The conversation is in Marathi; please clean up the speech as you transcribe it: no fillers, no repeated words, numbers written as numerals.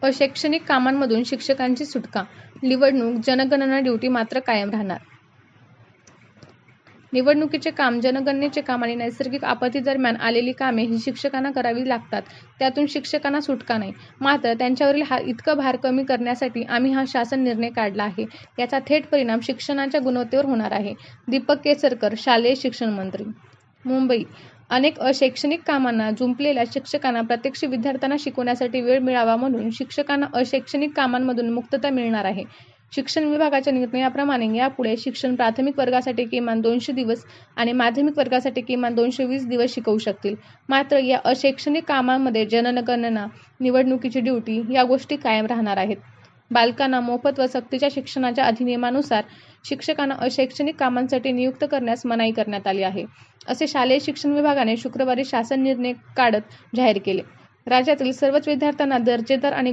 अशैक्षणिक कामांमधून शिक्षकांची सुटका, निवडणूक जनगणना ड्युटी मात्र कायम राहणार. निवडणुकीचे काम, जनगणनेचे काम आणि नैसर्गिक आपत्तीदरम्यान आलेली कामे ही शिक्षकांना करावी लागतात. त्यातून शिक्षकांना सुटका नाही. मात्र त्यांच्यावरील इतकं भार कमी करण्यासाठी आम्ही हा शासन निर्णय काढला आहे. याचा थेट परिणाम शिक्षणाच्या गुणवत्तेवर होणार आहे. दीपक केसरकर, शालेय शिक्षण मंत्री, मुंबई. अनेक अशैक्षणिक कामांना जुंपलेल्या शिक्षकांना प्रत्यक्ष विद्यार्थ्यांना शिकवण्यासाठी वेळ मिळावा म्हणून शिक्षकांना अशैक्षणिक कामांमधून मुक्तता मिळणार आहे. शिक्षण विभागाच्या निर्णयाप्रमाणे यापुढे शिक्षक प्राथमिक वर्गासाठी किमान 200 दिवस आणि माध्यमिक वर्गासाठी किमान 220 दिवस शिकवू शकतील. मात्र या अशैक्षणिक कामांमध्ये जनगणना, निवडणुकीची ड्युटी या गोष्टी कायम राहणार आहेत. बालकांना मोफत व सक्तीच्या शिक्षणाच्या अधिनियमानुसार शिक्षकांना अशैक्षणिक कामांसाठी नियुक्त करण्यास मनाई करण्यात आली आहे, असे शालेय शिक्षण विभागाने शुक्रवारी शासन निर्णय काढत जाहीर केले. राज्यातील सर्वच विद्यार्थ्यांना दर्जेदार आणि